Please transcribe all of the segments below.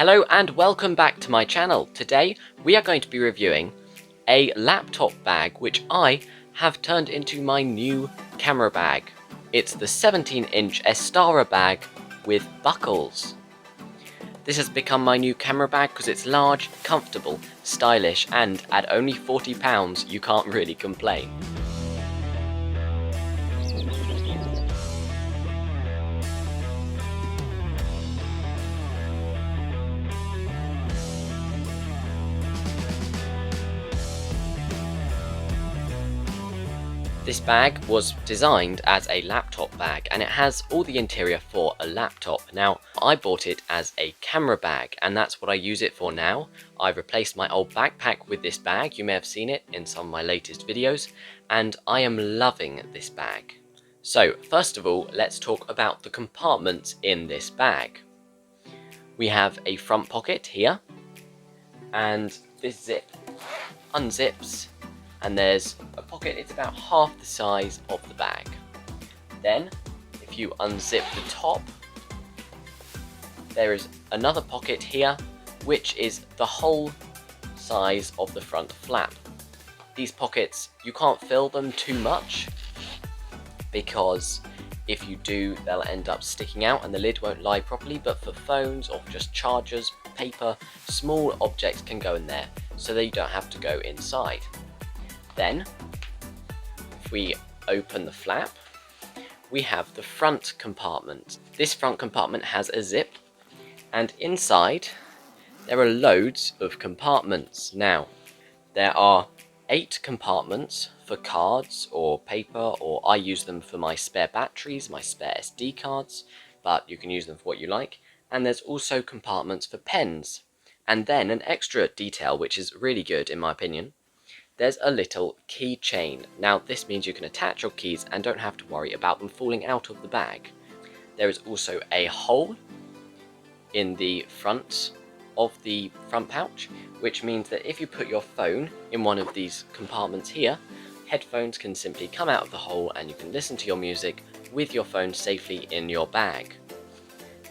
Hello and welcome back to my channel. Today we are going to be reviewing a laptop bag which I have turned into my new camera bag. It's the 17-inch Estarer bag with buckles. This has become my new camera bag because it's large, comfortable, stylish, and at only £40 you can't really complain. This bag was designed as a laptop bag and it has all the interior for a laptop. Now, I bought it as a camera bag and that's what I use it for now. I've replaced my old backpack with this bag, you may have seen it in some of my latest videos, and I am loving this bag. So, first of all, let's talk about the compartments in this bag. We have a front pocket here, and this zip unzips. And there's a pocket, it's about half the size of the bag. Then, if you unzip the top, there is another pocket here, which is the whole size of the front flap. These pockets, you can't fill them too much, because if you do, they'll end up sticking out and the lid won't lie properly, but for phones or just chargers, paper, small objects can go in there, so that you don't have to go inside. Then, if we open the flap, we have the front compartment. This front compartment has a zip, and inside there are loads of compartments. Now, there are 8 compartments for cards or paper, or I use them for my spare batteries, my spare SD cards, but you can use them for what you like. And there's also compartments for pens. And then an extra detail, which is really good in my opinion, there's a little keychain. Now this means you can attach your keys and don't have to worry about them falling out of the bag. There is also a hole in the front of the front pouch, which means that if you put your phone in one of these compartments here, headphones can simply come out of the hole and you can listen to your music with your phone safely in your bag.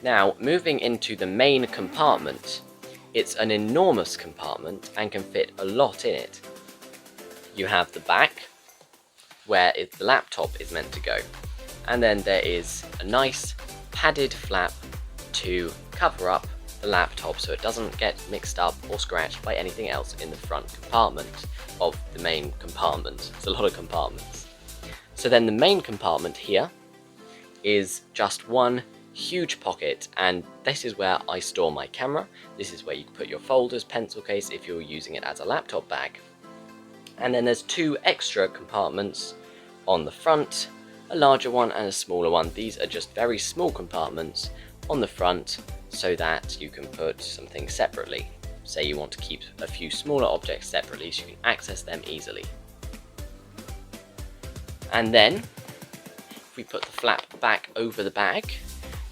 Now, moving into the main compartment, it's an enormous compartment and can fit a lot in it. You have the back, where the laptop is meant to go, and then there is a nice padded flap to cover up the laptop so it doesn't get mixed up or scratched by anything else in the front compartment of the main compartment. It's a lot of compartments. So then the main compartment here is just one huge pocket, and this is where I store my camera. This is where you can put your folders, pencil case if you're using it as a laptop bag. And then there's 2 extra compartments on the front, a larger one and a smaller one. These are just very small compartments on the front so that you can put some things separately. Say you want to keep a few smaller objects separately so you can access them easily. And then, if we put the flap back over the bag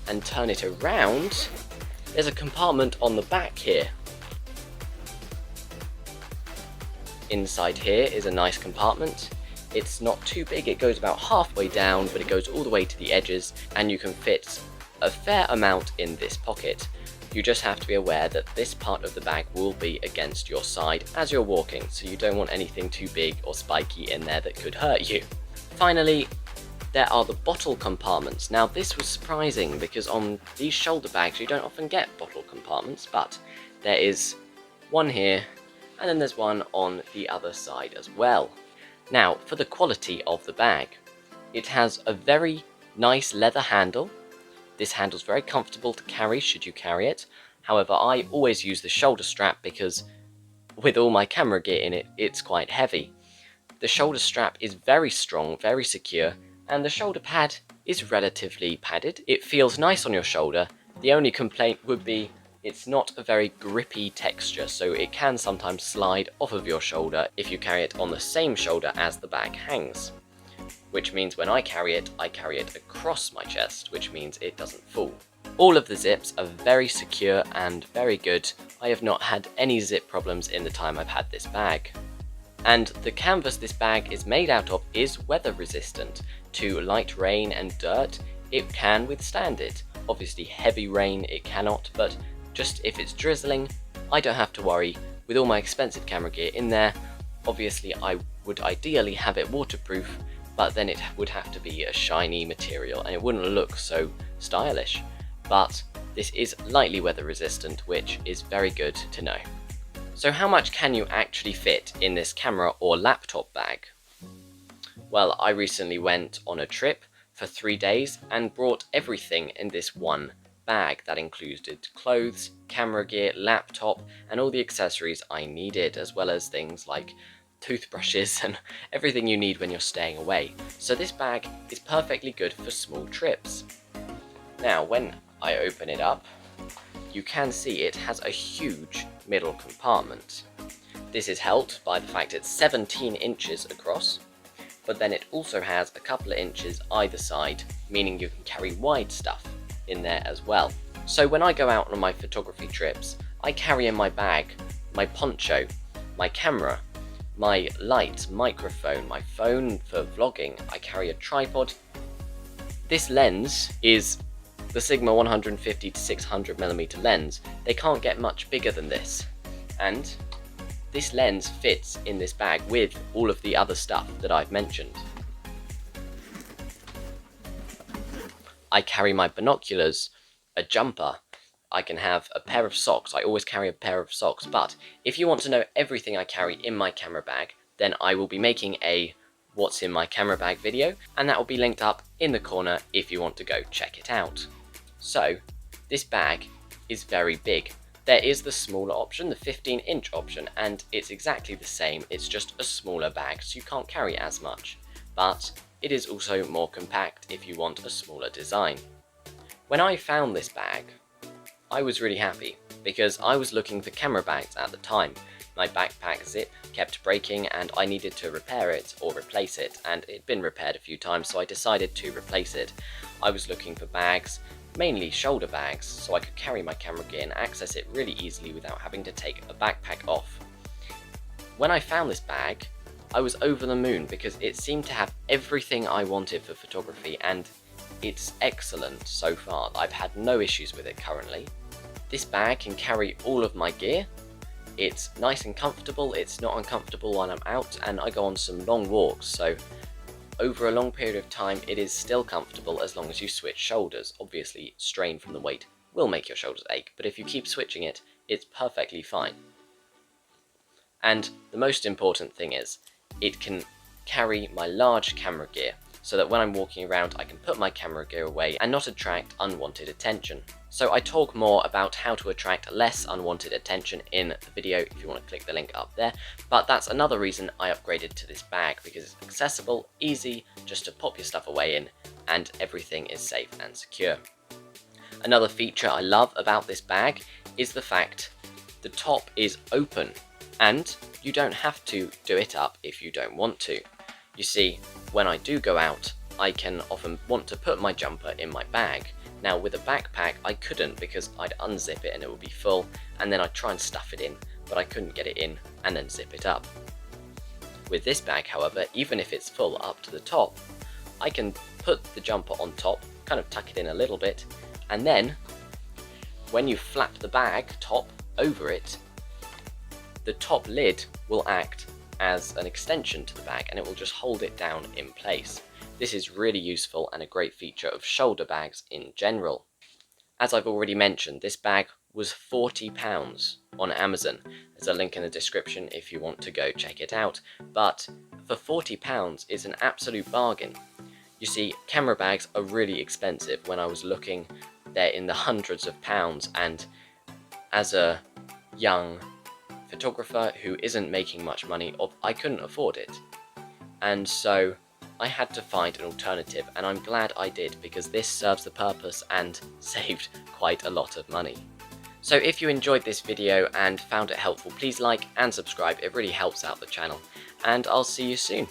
and turn it around, there's a compartment on the back here. Inside here is a nice compartment. It's not too big, it goes about halfway down, but it goes all the way to the edges, and you can fit a fair amount in this pocket. You just have to be aware that this part of the bag will be against your side as you're walking, so you don't want anything too big or spiky in there that could hurt you. Finally, there are the bottle compartments. Now this was surprising because on these shoulder bags you don't often get bottle compartments, but there is one here, and then there's one on the other side as well. Now, for the quality of the bag, it has a very nice leather handle. This handle's very comfortable to carry should you carry it. However, I always use the shoulder strap because with all my camera gear in it, it's quite heavy. The shoulder strap is very strong, very secure, and the shoulder pad is relatively padded. It feels nice on your shoulder. The only complaint would be it's not a very grippy texture, so it can sometimes slide off of your shoulder if you carry it on the same shoulder as the bag hangs. Which means when I carry it across my chest, which means it doesn't fall. All of the zips are very secure and very good. I have not had any zip problems in the time I've had this bag. And the canvas this bag is made out of is weather resistant. To light rain and dirt, it can withstand it. Obviously heavy rain it cannot, but just if it's drizzling, I don't have to worry. With all my expensive camera gear in there, obviously I would ideally have it waterproof, but then it would have to be a shiny material and it wouldn't look so stylish. But this is lightly weather resistant, which is very good to know. So how much can you actually fit in this camera or laptop bag? Well, I recently went on a trip for 3 days and brought everything in this one bag that included clothes, camera gear, laptop, and all the accessories I needed, as well as things like toothbrushes and everything you need when you're staying away. So this bag is perfectly good for small trips. Now, when I open it up, you can see it has a huge middle compartment. This is helped by the fact it's 17 inches across, but then it also has a couple of inches either side, meaning you can carry wide stuff in there as well. So when I go out on my photography trips, I carry in my bag my poncho, my camera, my light, microphone, my phone for vlogging. I carry a tripod. This lens is the Sigma 150 to 600mm lens. They can't get much bigger than this, and this lens fits in this bag with all of the other stuff that I've mentioned. I carry my binoculars, a jumper, I can have a pair of socks. I always carry a pair of socks, but if you want to know everything I carry in my camera bag, then I will be making a what's in my camera bag video, and that will be linked up in the corner if you want to go check it out. So this bag is very big. There is the smaller option, the 15-inch option, and it's exactly the same. It's just a smaller bag, so you can't carry as much, but it is also more compact if you want a smaller design. When I found this bag, I was really happy because I was looking for camera bags at the time. My backpack zip kept breaking and I needed to repair it or replace it, and it'd been repaired a few times, so I decided to replace it. I was looking for bags, mainly shoulder bags, so I could carry my camera gear and access it really easily without having to take a backpack off. When I found this bag, I was over the moon because it seemed to have everything I wanted for photography, and it's excellent so far. I've had no issues with it currently. This bag can carry all of my gear. It's nice and comfortable, it's not uncomfortable when I'm out, and I go on some long walks, so over a long period of time it is still comfortable as long as you switch shoulders. Obviously, strain from the weight will make your shoulders ache, but if you keep switching it, it's perfectly fine. And the most important thing is, it can carry my large camera gear, so that when I'm walking around I can put my camera gear away and not attract unwanted attention. So I talk more about how to attract less unwanted attention in the video if you want to click the link up there, but that's another reason I upgraded to this bag, because it's accessible, easy, just to pop your stuff away in, and everything is safe and secure. Another feature I love about this bag is the fact the top is open, and you don't have to do it up if you don't want to. You see, when I do go out, I can often want to put my jumper in my bag. Now with a backpack I couldn't, because I'd unzip it and it would be full, and then I'd try and stuff it in, but I couldn't get it in and then zip it up. With this bag, however, even if it's full up to the top, I can put the jumper on top, kind of tuck it in a little bit, and then when you flap the bag top over it, the top lid will act as an extension to the bag and it will just hold it down in place. This is really useful and a great feature of shoulder bags in general. As I've already mentioned, this bag was £40 on Amazon. There's a link in the description if you want to go check it out, but for £40 it's an absolute bargain. You see, camera bags are really expensive. When I was looking, they're in the hundreds of pounds, and as a young photographer who isn't making much money, I couldn't afford it. And so I had to find an alternative, and I'm glad I did, because this serves the purpose and saved quite a lot of money. So if you enjoyed this video and found it helpful, please like and subscribe. It really helps out the channel, and I'll see you soon.